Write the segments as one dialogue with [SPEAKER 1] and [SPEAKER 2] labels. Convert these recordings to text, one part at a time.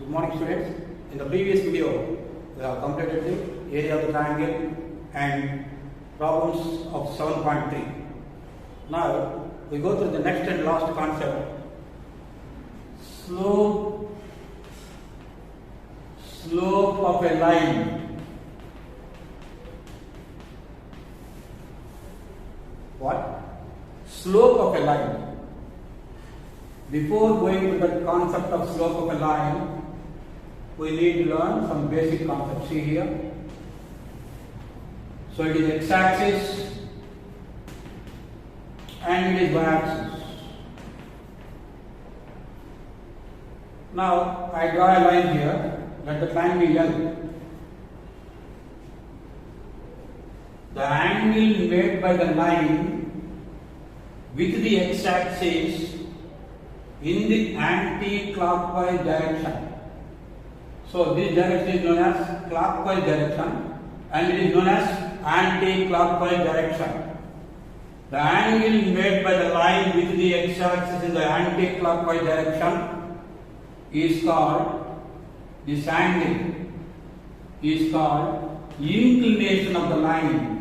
[SPEAKER 1] Good morning, students. In the previous video, we have completed the area of the triangle and problems of 7.3. Now, we go through the next and last concept, slope of a line. What? Slope of a line. Before going to the concept of slope of a line, we need to learn some basic concepts. See here. So it is x-axis and it is y-axis. Now I draw a line here. Let the line be L. The angle made by the line with the x-axis in the anti-clockwise direction. So this direction is known as clockwise direction and it is known as anti-clockwise direction. The angle made by the line with the x-axis in the anti-clockwise direction is called, this angle is called inclination of the line.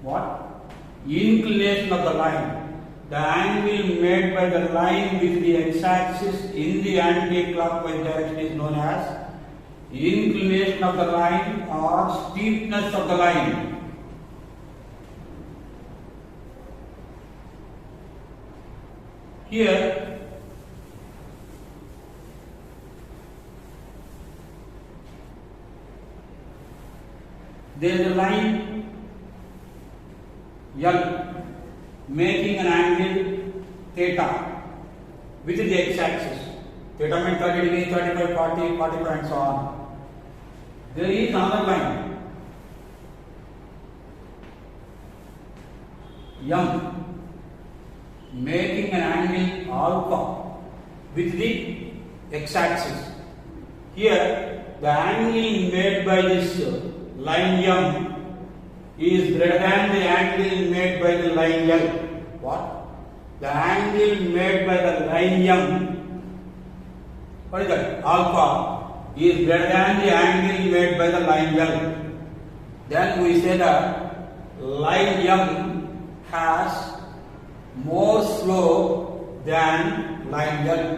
[SPEAKER 1] What? Inclination of the line. The angle made by the line with the x-axis in the anti-clockwise direction is known as inclination of the line or steepness of the line. Here, there is a line L making an angle theta with the x-axis. Theta means 30 degrees, 35, 40, 45 and so on. There is another line M making an angle alpha with the x-axis. Here the angle made by this line M is greater than the angle made by the line L. What? The angle made by the line M, what is that? Alpha is greater than the angle made by the line L. Then we say that line M has more slope than line L.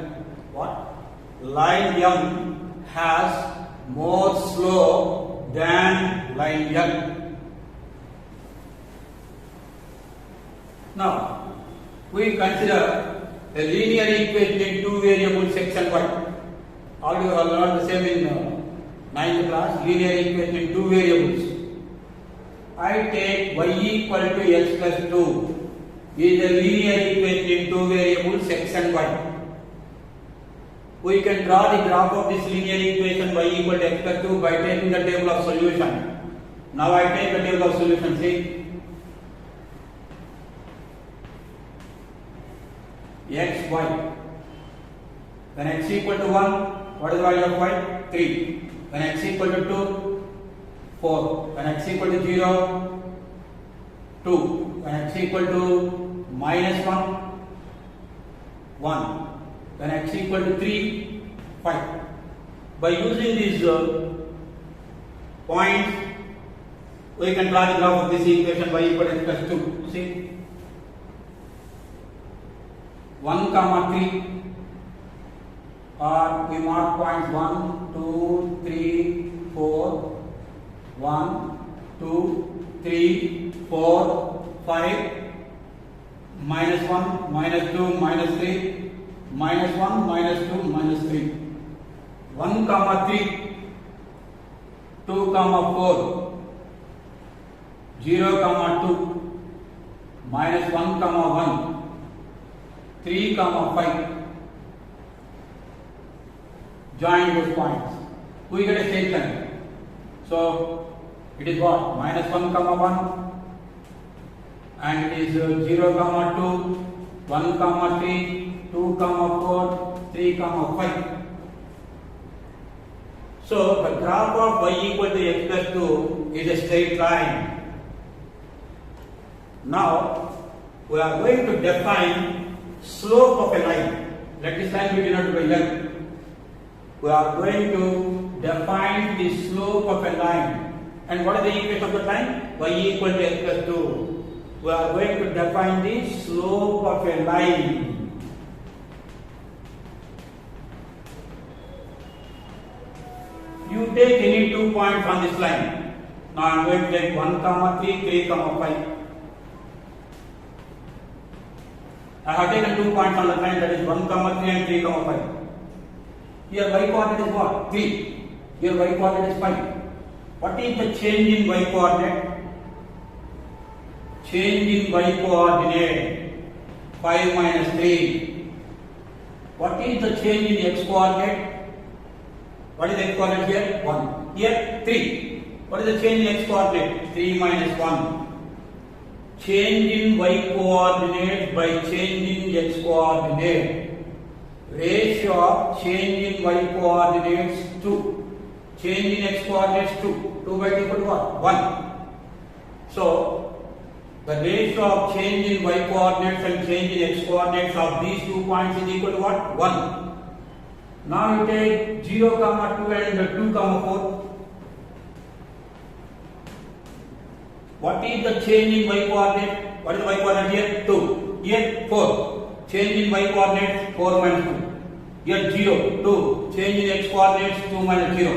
[SPEAKER 1] What? Line M has more slope than line L. Now, we consider a linear equation in two variables x and y. Already we have learned the same in 9th class, linear equation in two variables. I take y equal to x plus 2 is a linear equation in two variables x and y. We can draw the graph of this linear equation y equal to x plus 2 by taking the table of solution. Now I take the table of solution. See, x, y. When x equal to 1, what is the value of y? 3. When x equal to 2, 4. When x equal to 0, 2. When x equal to minus 1, 1. When x equal to 3, 5. By using these points, we can draw the graph of this equation y equal to x plus 2. See? 1, 3, or we mark points 1, 2, 3, 4, 1, 2, 3, 4, 5, minus 1, minus 2, minus 3, minus 1, minus 2, minus 3. 1, 3, 2, 4, 0, 2, minus 1, 1. 3, 5. Join those points. We get a straight line. So it is what? Minus 1, 1. And it is 0, 2, 1, 3, 2, 4, 3, 5. So the graph of y equal to x plus 2 is a straight line. Now we are going to define slope of a line. let this line be denoted by L. We are going to define the slope of a line. And what is the equation of the line? Y equal to x plus 2. We are going to define the slope of a line. You take any 2 points on this line. Now I am going to take 1, 3, 3, 5. I have taken 2 points on the line, that is 1, 3 and 3, 5. Here y coordinate is what? 3. Here y coordinate is 5. What is the change in y coordinate? Change in y coordinate 5 minus 3. What is the change in x coordinate? What is the x coordinate here? 1. Here 3. What is the change in x coordinate? 3 minus 1. Change in y coordinate by change in x coordinate. Ratio of change in y coordinates 2. Change in x coordinates 2. 2 by 2 equal to what? 1. So, the ratio of change in y coordinates and change in x coordinates of these 2 points is equal to what? 1. Now you take 0, 2 and 2, 4. What is the change in y coordinate? What is the y coordinate here? 2. Here 4. Change in y coordinates 4 minus 2. Here 0, 2. Change in x coordinates 2 minus 0.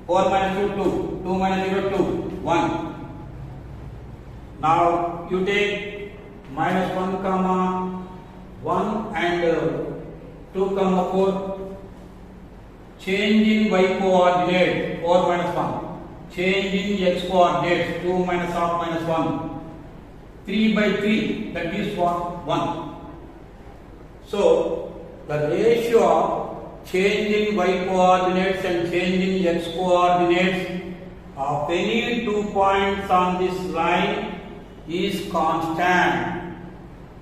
[SPEAKER 1] 4 minus 2, 2. 2 minus 0, 2. 1. Now you take minus 1, 1 and 2, 4. Change in y coordinate 4 minus 1. Change in x coordinates 2 minus half minus 1. 3 by 3, that is what? 1. So, the ratio of change in y coordinates and change in x coordinates of any 2 points on this line is constant.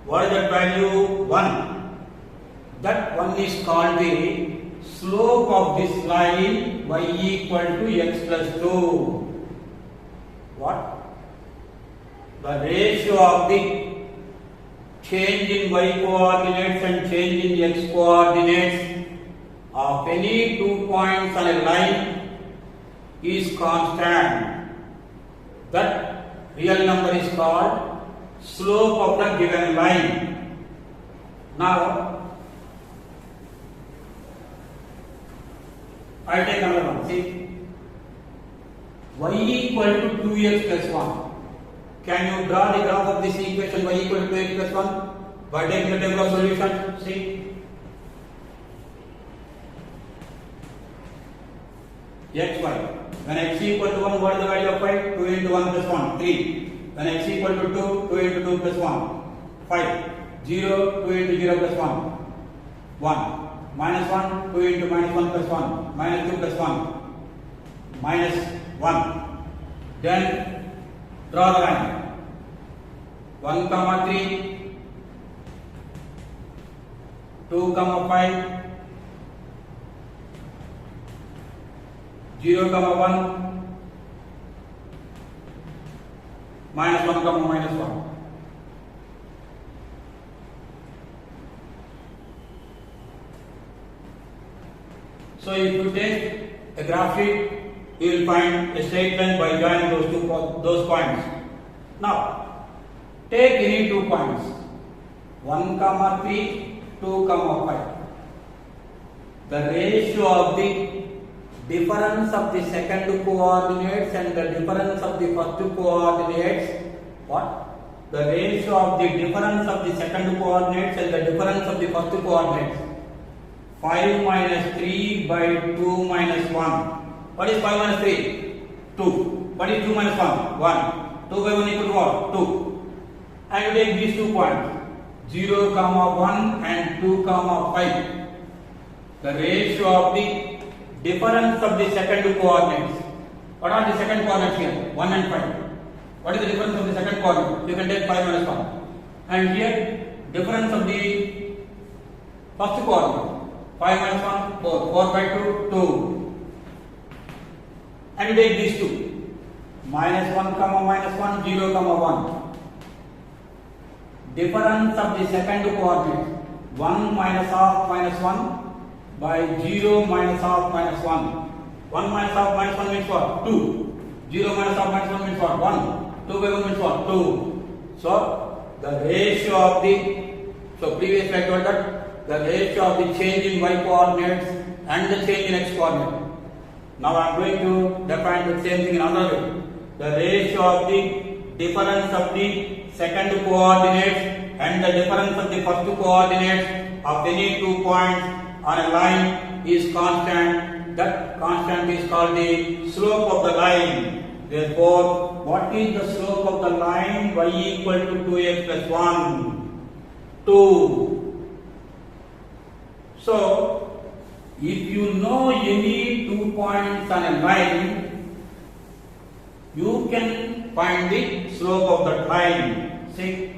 [SPEAKER 1] What is that value? 1. That 1 is called the slope of this line y equal to x plus 2. What? The ratio of the change in y coordinates and change in x coordinates of any 2 points on a line is constant. That real number is called slope of the given line. Now, I take another one. See, y equal to 2x plus 1. Can you draw the graph of this equation y equal to 2x plus 1 by taking the table of solution? See, x, y. When x equal to 1, what is the value of y? 2 into 1 plus 1, 3. When x equal to 2, 2 into 2 plus 1, 5. 0, 2 into 0 plus 1, 1. Minus 1, 2 into minus 1 plus 1, minus 2 plus 1, minus 1. Then draw the line. 1, 3, 2, 5, 0, 1, minus 1, minus 1. So if you take a graph sheet, you will find a straight line by joining those points. Now, take any 2 points, 1, 3, 2, 5. The ratio of the difference of the second coordinates and the difference of the first coordinates, what? The ratio of the difference of the second coordinates and the difference of the first coordinates. 5 minus 3 by 2 minus 1. What is 5 minus 3? 2. What is 2 minus 1? 1. 2 by 1 equal to what? 2. And you take these 2 points, 0, 1 and 2, 5. The ratio of the difference of the second coordinates. What are the second coordinates here? 1 and 5. What is the difference of the second coordinate? You can take 5 minus 1. And here, difference of the first coordinate. 5 minus 1, 4. 4 by 2, 2. And you take these 2. Minus 1, minus 1, 0, 1. Difference of the second coordinate. 1 minus half minus 1 by 0 minus half minus 1. 1 minus half minus 1 means what? 2. 0 minus half minus 1 means what? 1. 2 by 1 means what? 2. So, the ratio of the, so previously I told that the ratio of the change in y coordinates and the change in x coordinate. Now I am going to define the same thing in another way. The ratio of the difference of the second coordinates and the difference of the first coordinates of any 2 points on a line is constant. That constant is called the slope of the line. Therefore, what is the slope of the line? Y equal to 2x plus 1. 2. So, if you know any 2 points on a line, you can find the slope of that line. See,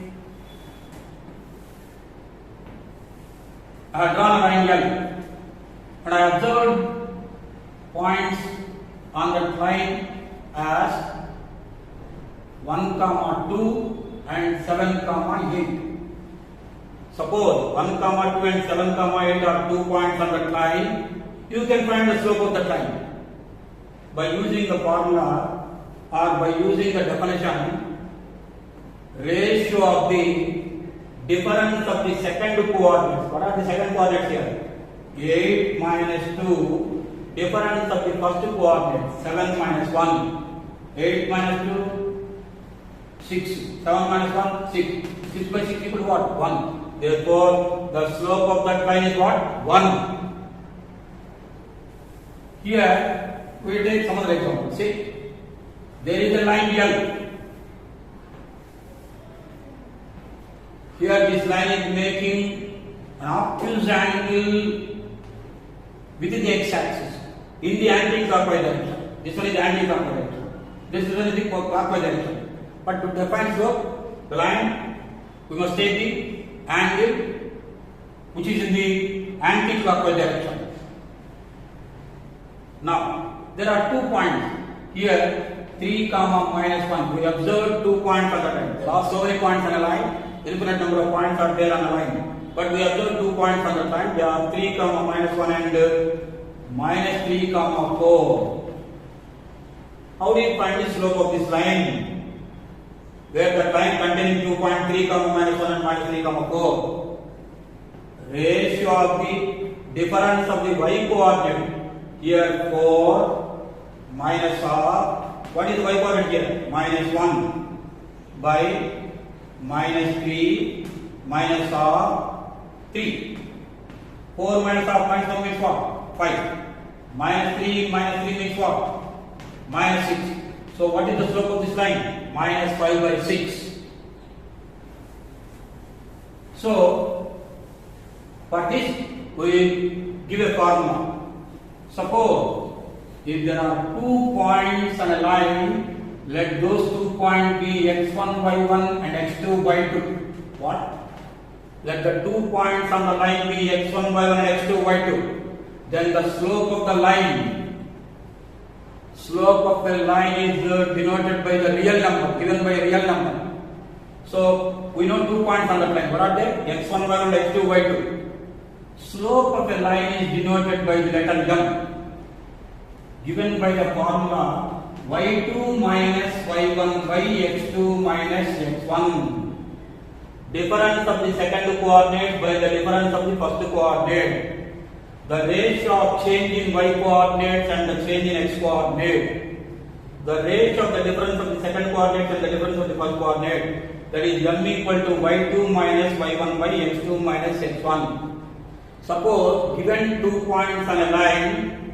[SPEAKER 1] I have drawn a line L and I observed points on that line as 1, 2 and 7, 8. Suppose 1, 2 and 7, 8 are 2 points on that line. You can find the slope of that line by using the formula or by using the definition. Ratio of the difference of the second coordinates. What are the second coordinates here? 8 minus 2. Difference of the first coordinate. 7 minus 1. 8 minus 2. 6. 7 minus 1. 6. 6 by 6 equal to what? 1. Therefore, the slope of that line is what? 1. Here, we will take some other example. See, there is a line L. Here, this line is making an obtuse angle within the x-axis in the anti-clockwise direction. This one is the anti-clockwise direction. This one is the clockwise direction. But to define slope, the line, we must take the angle which is in the anti-clockwise direction. Now, there are 2 points here, 3, minus 1. We observed 2 points on the line. There are so many points on a line, infinite number of points are there on the line. But we observed 2 points on the line. There are 3, minus 1 and minus 3, 4. How do you find the slope of this line? Where the line containing 2 points, 3, minus 1 and minus 3, 4. Ratio of the difference of the y coordinate. Here 4 minus half. What is the y coordinate here? Minus 1 by minus 3 minus half 3. 4 minus half minus 1 means what? 5. Minus 3 means what? Minus 6. So what is the slope of this line? Minus 5 by 6. So, for this we give a formula. Suppose if there are 2 points on a line, let those 2 points be x1 by 1 and x2 by 2. What? Let the 2 points on the line be x1 by 1 and x2 by 2. Then the slope of the line is denoted by the real number, given by a real number. So, we know 2 points on the line. What are they? x1 by 1 and x2 by 2. Slope of a line is denoted by the letter m, given by the formula y2 minus y1 by x2 minus x1. Difference of the second coordinate by the difference of the first coordinate. The ratio of change in y coordinates and the change in x coordinate. The ratio of the difference of the second coordinate and the difference of the first coordinate. That is m equal to y2 minus y1 by x2 minus x1. Suppose given 2 points on a line,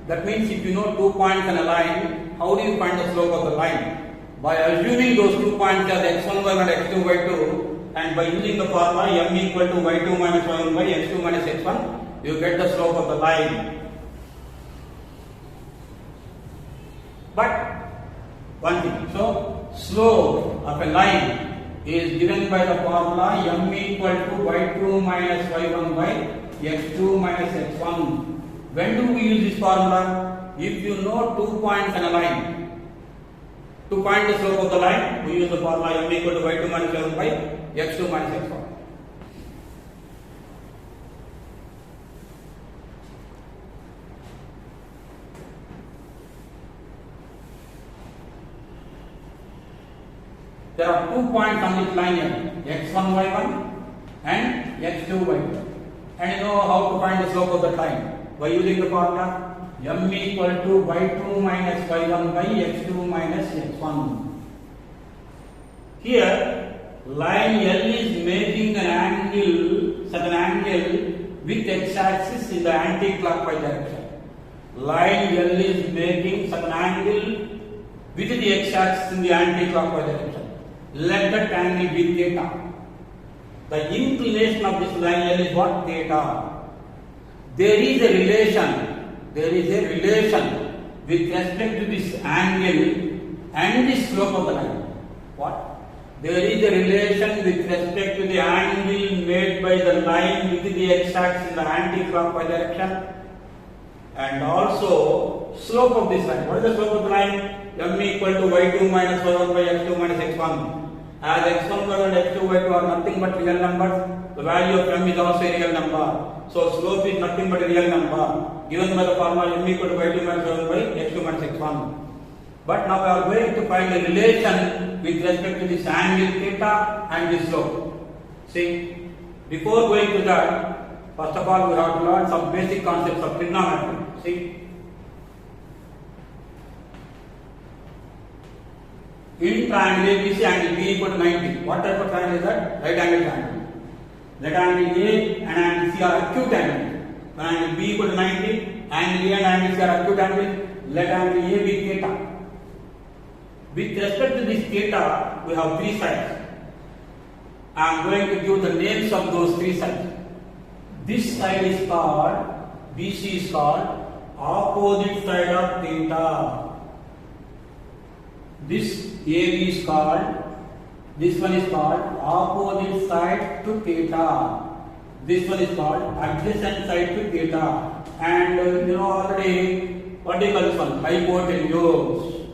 [SPEAKER 1] that means if you know 2 points on a line, how do you find the slope of the line? By assuming those 2 points as x1 by 1 and x2 by 2, and by using the formula m equal to y2 minus y1 by x2 minus x1, you get the slope of the line. But one thing, so slope of a line is given by the formula m equal to y2 minus y1 by x2 minus x1. When do we use this formula? If you know 2 points on a line, To find the slope of the line, we use the formula m equal to y2 minus y1 by x2 minus x1. There are 2 points on this line here, x1 y1 and x2 y2. And you know how to find the slope of the line by using the formula m equal to y2 minus y1 by x2 minus x1. Here, line L is making an angle, such an angle with x-axis in the anti-clockwise direction. Line L is making such an angle with the x-axis in the anti-clockwise direction. Let that angle be theta. The inclination of this line L is what? Theta. There is a relation with respect to this angle and the slope of the line. What? There is a relation with respect to the angle made by the line with the x-axis in the anti-clockwise direction and also slope of this line. What is the slope of the line? M equal to y2 minus y1 by x2 minus x1. As x1 and x2 y2 are nothing but real numbers, the value of m is also a real number. So slope is nothing but a real number given by the formula m equal to y2 minus y1 by x2 minus x1. But now we are going to find the relation with respect to this angle theta and this slope. See, before going to that, first of all we have to learn some basic concepts of trigonometry. See, in triangle ABC angle B equal to 90. What type of triangle is that? Right angle triangle. Let angle A and angle C are acute angles. When angle B equal to 90, angle A and angle C are acute angles. Let angle A be theta. With respect to this theta, we have 3 sides. I am going to give the names of those 3 sides. This side is called, BC is called opposite side of theta. This AB is called, this one is called opposite side to theta. This one is called adjacent side to theta. And you know already, what do you call this one? Hypotenuse.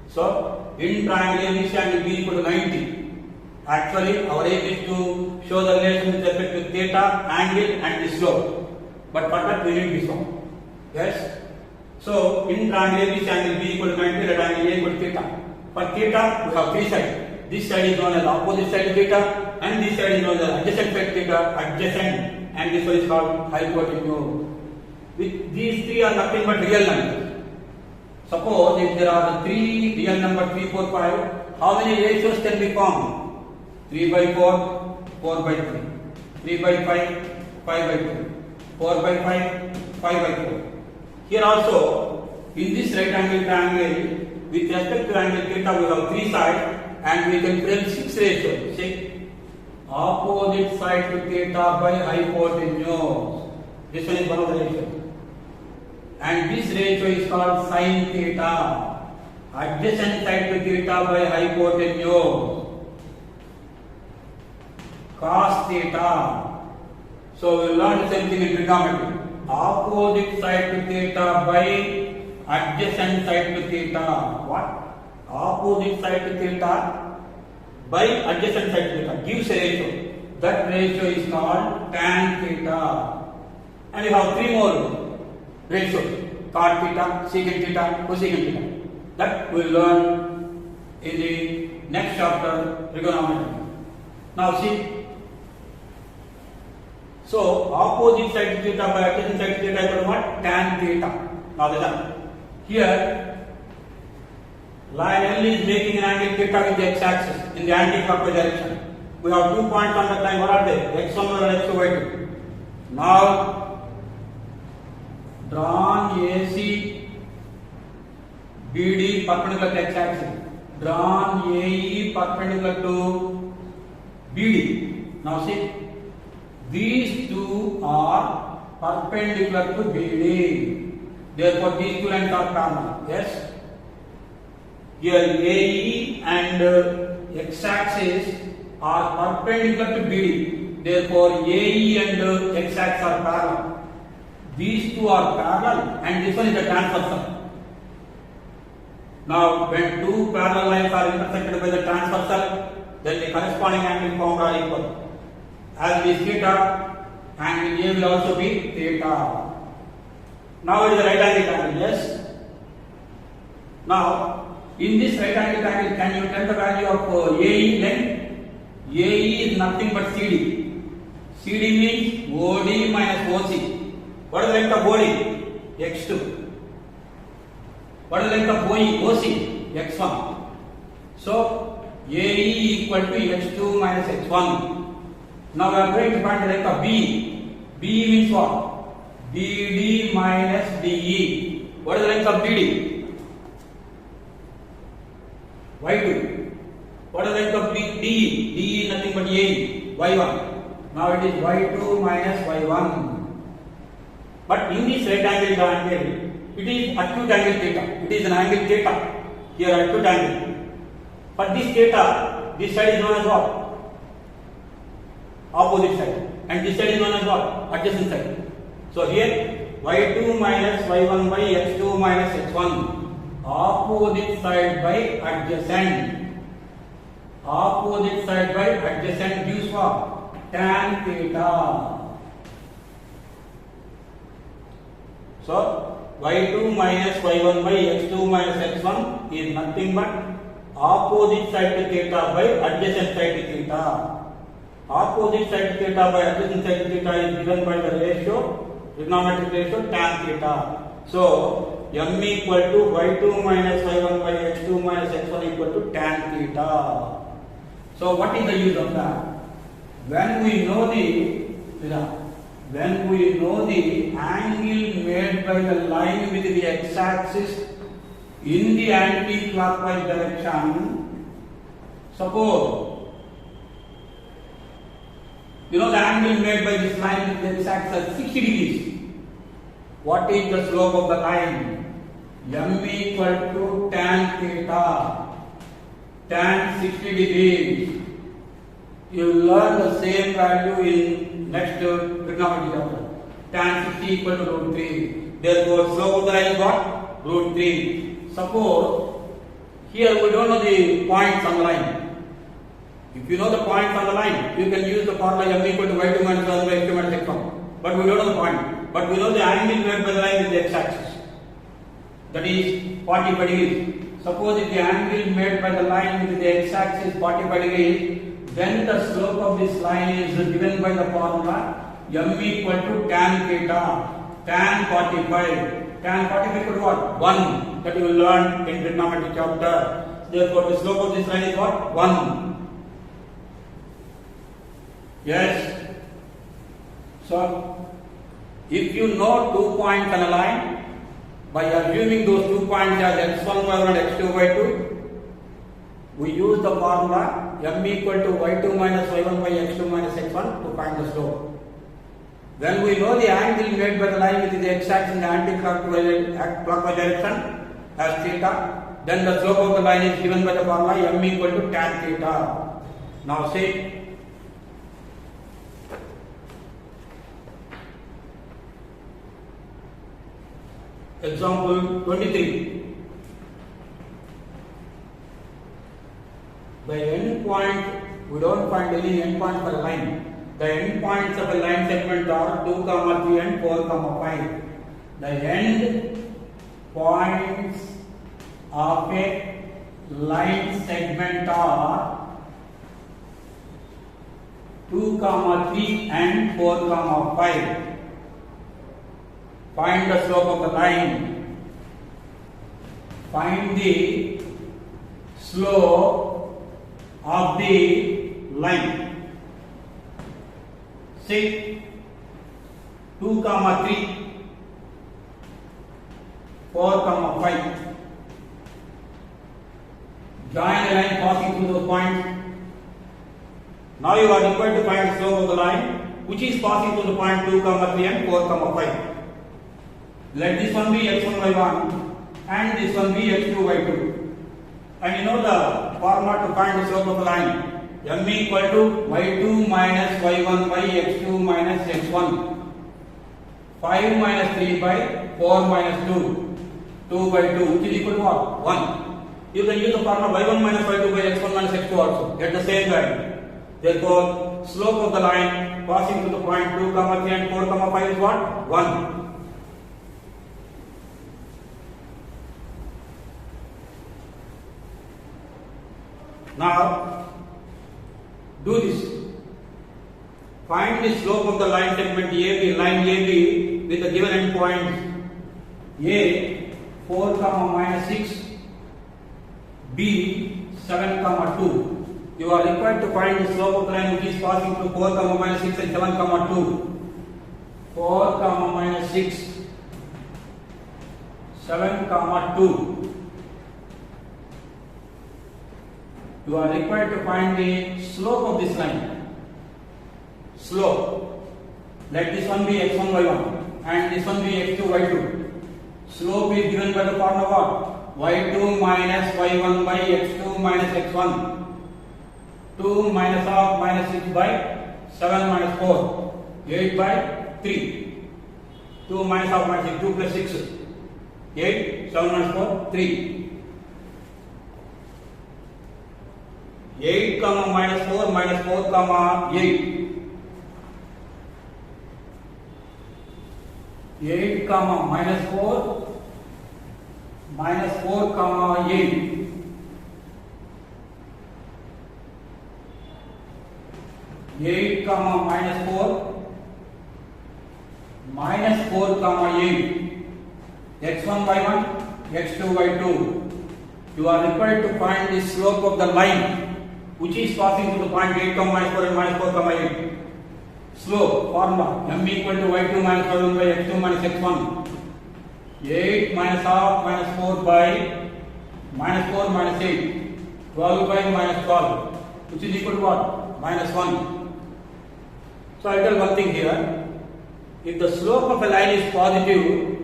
[SPEAKER 1] So, in triangle ABC angle B equal to 90. Actually, our aim is to show the relation with respect to theta, angle and the slope. But for that we need this one. Yes? So, in triangle ABC angle B equal to 90, let angle A equal to theta. For theta, we have 3 sides. This side is known as opposite side to theta, and this side is known as adjacent side to theta, adjacent, and this one is called hypotenuse. With these 3 are nothing but real numbers. Suppose if there are 3 real numbers 3, 4, 5, how many ratios can be formed? 3 by 4, 4 by 3, 3 by 5, 5 by 2, 4 by 5, 5 by 4. Here also, in this right angle triangle, with respect to angle theta, we have 3 sides and we can frame 6 ratios. See, opposite side to theta by hypotenuse. This one is one of the ratios. And this ratio is called sin theta. Adjacent side to theta by hypotenuse. Cos theta. So we will learn the same thing in trigonometry. Opposite side to theta by adjacent side to theta. What? Opposite side to theta by adjacent side to theta gives a ratio. That ratio is called tan theta. And you have 3 more ratios: cot theta, secant theta, cosecant theta. That we will learn in the next chapter, trigonometry. Now see. So opposite side to theta by adjacent side to theta equal to what? Tan theta. Now listen. Here, line L is making an angle theta with the x-axis in the anti-clockwise direction. We have 2 points on that line. What are they? x1 and x2, y2. Now, drawn AC, BD perpendicular to x-axis. Drawn AE perpendicular to BD. Now see, these 2 are perpendicular to BD. Therefore, these 2 lines are parallel. Yes? Here AE and x-axis are perpendicular to BD. Therefore, AE and x-axis are parallel. These 2 are parallel and this one is the transversal. Now, when two parallel lines are intersected by the transversal, then the corresponding angle found are equal. As it is theta, angle A will also be theta. Now it is a right angle angle, yes? Now, in this right angle angle, can you tell the value of AE length? AE is nothing but CD. CD means OD minus OC. What is the length of OD? X2. What is the length of OC? X1. So, AE equal to X2 minus X1. Now we are going to find the length of B. B means what? BD minus DE. What is the length of BD? Y2. What is the length of DE? DE is nothing but AE. Y1. Now it is Y2 minus Y1. But in this right angle angle, it is acute angle theta. It is an angle theta. Here acute angle. For this theta, this side is known as what? Opposite side. And this side is known as what? Adjacent side. So here y2 minus y1 by x2 minus x1. Opposite side by adjacent. Opposite side by adjacent gives what? Tan theta. So y2 minus y1 by x2 minus x1 is nothing but opposite side to theta by adjacent side to theta. Opposite side to theta by adjacent side to theta is given by the ratio, trigonometric ratio tan theta. So m equal to y2 minus y1 by x2 minus x1 equal to tan theta. So what is the use of that? When we know the angle made by the line with the x-axis in the anti-clockwise direction, suppose you know the angle made by this line with the x-axis is 60 degrees. What is the slope of the line? M equal to tan theta. Tan 60 degrees. You will learn the same value in next trigonometry chapter. Tan 60 equal to root 3. Therefore, slope of the line is what? Root 3. Suppose here we don't know the points on the line. If you know the points on the line, you can use the formula m equal to y2 minus y1 by x2 minus x1. But we don't know the point. But we know the angle made by the line with the x-axis. That is 45 degrees. Suppose if the angle made by the line with the x-axis is 45 degrees, then the slope of this line is given by the formula m equal to tan theta. Tan 45. Tan 45 equal to what? 1. That you will learn in trigonometry chapter. Therefore, the slope of this line is what? 1. Yes. So, if you know 2 points on a line, by assuming those 2 points as x1 by 1 and x2 by 2, we use the formula m equal to y2 minus y1 by x2 minus x1 to find the slope. When we know the angle made by the line with the x-axis in the anti-clockwise direction as theta, then the slope of the line is given by the formula m equal to tan theta. Now see. Example 23. The end point, we don't find any end point for a line. The end points of a line segment are 2, 3 and 4, 5. The end points of a line segment are 2, 3 and 4, 5. Find the slope of the line. Find the slope of the line. Say 2, 3, 4, 5. Join a line passing through those points. Now you are required to find the slope of the line which is passing through the point 2, 3 and 4, 5. Let this one be x1 by 1 and this one be x2 by 2. And you know the formula to find the slope of the line. M equal to y2 minus y1 by x2 minus x1. 5 minus 3 by 4 minus 2. 2 by 2 which is equal to what? 1. You can use the formula y1 minus y2 by x1 minus x2 also. Get the same value. Therefore, slope of the line passing through the point 2, 3 and 4, 5 is what? 1. Now, do this. Find the slope of the line segment AB, line AB with the given endpoints A 4, minus 6, B 7, 2. You are required to find the slope of the line which is passing through 4, minus 6 and 7, 2. 4, minus 6, 7, 2. You are required to find the slope of this line. Slope. Let this one be x1, y1 and this one be x2, y2. Slope is given by the formula what? y2 minus y1 by x2 minus x1. 2 minus half minus 6 by 7 minus 4. 8 by 3. 2 minus half minus 6. 2 plus 6. 8. 7 minus 4. 3. 8, minus 4, minus 4, 8. 8, minus 4, minus 4, 8. 8, minus 4, minus 4, 8. x1, y1, x2, y2. You are required to find the slope of the line which is passing through the point 8, minus 4 and minus 4, 8. Slope formula m equal to y2 minus y1 by x2 minus x1. 8 minus half minus 4 by minus 4 minus 8. 12 by minus 12, which is equal to what? Minus 1. So I tell one thing here. If the slope of a line is positive,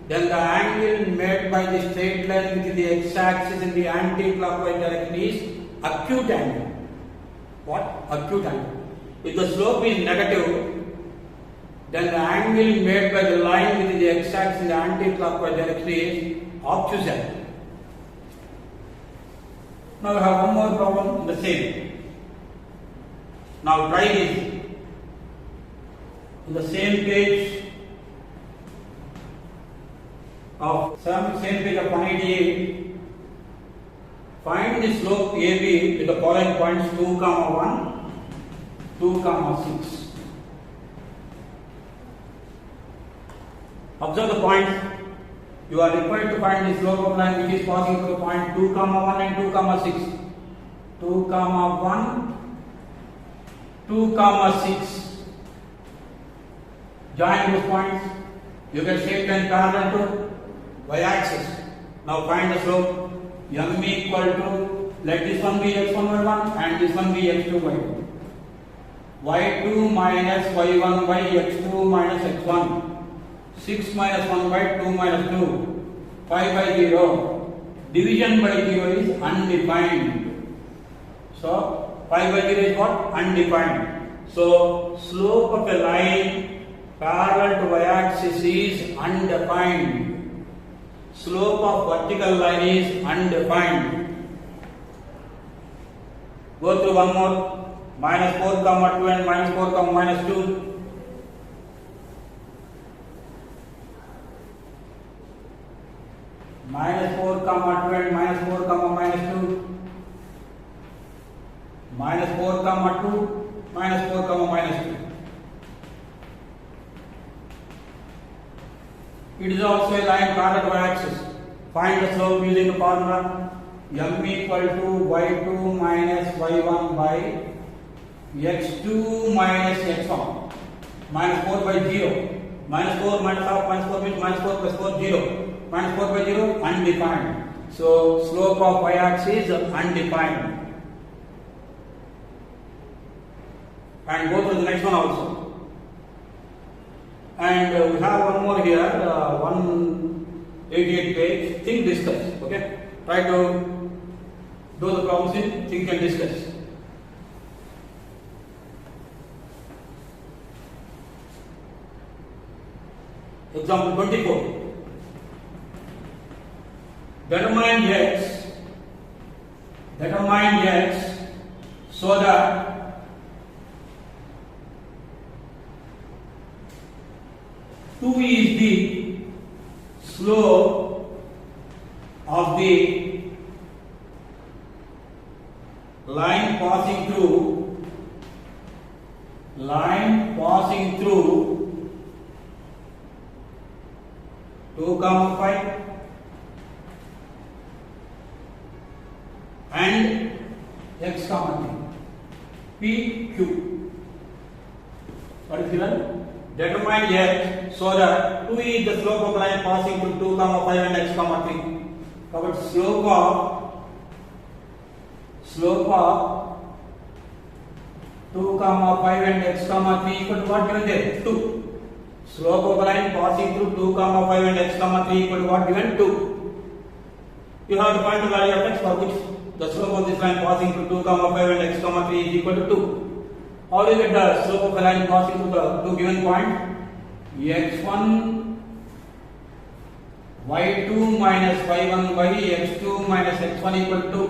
[SPEAKER 1] then the angle made by the straight line with the x-axis in the anti-clockwise direction is acute angle. What? Acute angle. If the slope is negative, then the angle made by the line with the x-axis in the anti-clockwise direction is obtuse angle. Now we have one more problem in the same. Now try this. In the same page of same page of 188, find the slope AB with the following points 2, 1, 2, 6. Observe the points. You are required to find the slope of line which is passing through the point 2, 1 and 2, 6. 2, 1, 2, 6. Join those points. You get straight line parallel to y-axis. Now find the slope. M equal to, let this one be x1, y1 and this one be x2, y2. y2 minus y1 by x2 minus x1. 6 minus 1 by 2 minus 2. 5 by 0. Division by 0 is undefined. So 5 by 0 is what? Undefined. So slope of a line parallel to y-axis is undefined. Slope of vertical line is undefined. Go through one more. Minus 4, 2 and minus 4, minus 2. Minus 4, 2 and minus 4, minus 2. Minus 4, 2, minus 4, minus 2. It is also a line parallel to y-axis. Find the slope using the formula m equal to y2 minus y1 by x2 minus x1. Minus 4 by 0. Minus 4 minus half minus 4 means minus 4 plus 4 0. Minus 4 by 0 undefined. So slope of y-axis is undefined. And go to the next one also. And we have one more here, 188 page. Think, discuss. Okay? Try to do the problems in think and discuss. Example 24. Determine x determine x so that two is the slope of the line passing through 2, 5 and x, p, q. What is given? Determine x so that 2 is the slope of the line passing through 2, 5 and x, 3. కాబట్టి slope of 2, 5 and x, 3 equal to what given there? 2. Slope of the line passing through 2, 5 and x, 3 equal to what given? 2. You have to find the value of x for which the slope of this line passing through 2, 5 and x, 3 is equal to 2. How do you get the slope of the line passing through the two given point? x1 y2 minus y1 by x2 minus x1 equal to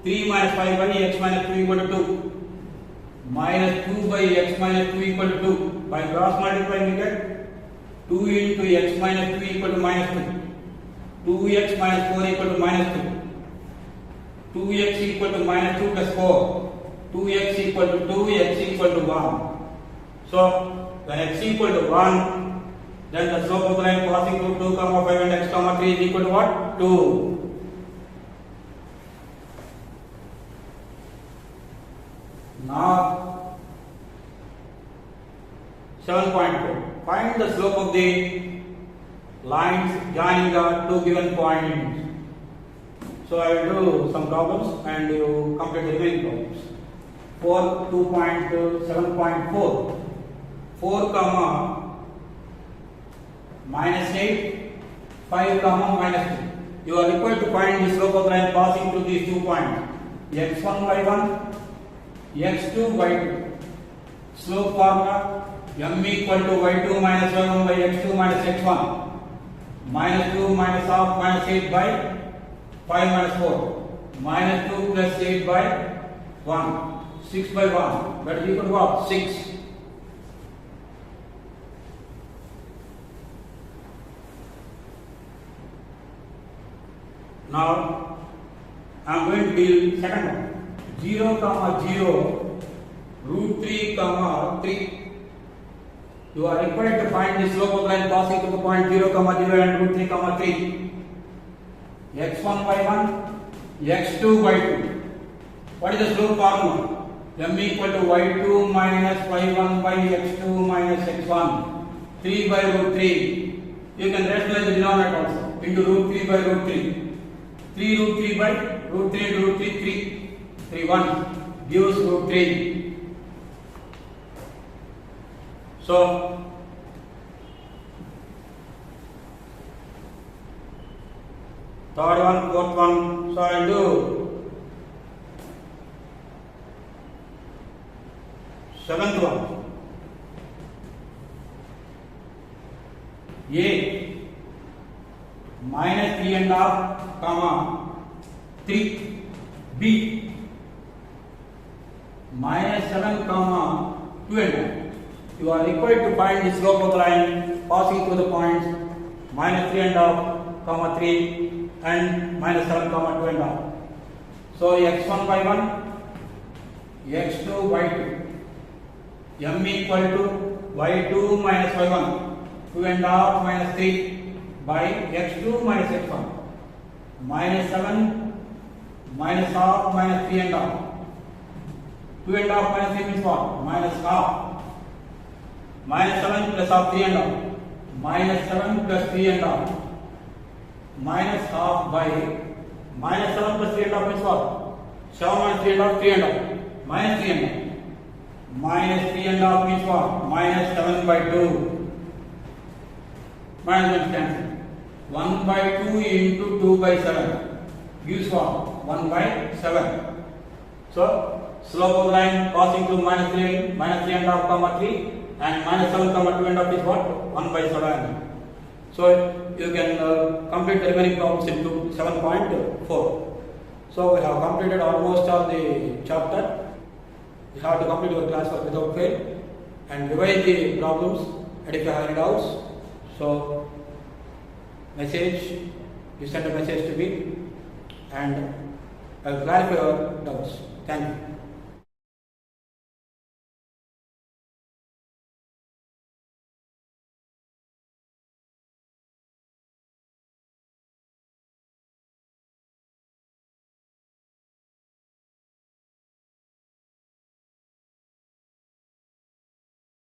[SPEAKER 1] 3 minus 5 by x minus 2 equal to 2. Minus 2 by x minus 2 equal to 2. By cross multiplying we get 2 into x minus 2 equal to minus 2. 2x minus 4 equal to minus 2. 2x equal to minus 2 plus 4. 2x equal to 2, x equal to 1. So, when x equal to 1, then the slope of the line passing through 2, 5 and x, 3 is equal to what? 2. Now, 7.4. Find the slope of the lines joining the two given points. So, I will do some problems and you complete the remaining problems. 2.7.4. 4 comma minus 8, 5 comma minus 2. You are required to find the slope of the line passing through these 2 points. x1 y1, x2 y2. Slope formula m equal to y2 minus y1 by x2 minus x1. Minus 2 minus half minus 8 by 5 minus 4. Minus 2 plus 8 by 1. 6 by 1. That is equal to what? 6. Now, I am going to deal second one. 0 comma 0, root 3 comma 3. You are required to find the slope of the line passing through the point 0 comma 0 and root 3 comma 3. x1 y1, x2 y2. What is the slope formula? M equal to y2 minus y1 by x2 minus x1. 3 by root 3. You can rationalize the denominator also into root 3 by root 3. 3 root 3 by root 3 into root 3, 3. 3, 1 gives root 3. So, third one, fourth one, so I will do seventh one. A minus 3 and half comma 3. B minus 7 comma 2 and half. You are required to find the slope of the line passing through the points minus 3 and half comma 3 and minus 7 comma 2 and half. So x1 y1, x2 y2. M equal to y2 minus y1, 2 and half minus 3 by x2 minus x1. Minus 7 minus half minus 3 and half. 2 and half minus 3 means what? Minus half. Minus 7 plus half 3 and half. Minus 7 plus 3 and half. Minus half by minus 7 plus 3 and half means what? 7 minus 3 and half, 3 and half. Minus 3 and half. Minus 3 and half means what? Minus 7 by 2. Minus 1 cancel. 1 by 2 into 2 by 7 gives what? 1 by 7. So, slope of the line passing through minus 3 and half comma 3 and minus 7 comma 2 and half is what? 1 by 7. So, you can complete the remaining problems into 7.4. So we have completed almost all the chapter. You have to complete your class work without fail and revise the problems, and if you have any doubts, so you send a message to me and I will clarify your doubts. Thank you.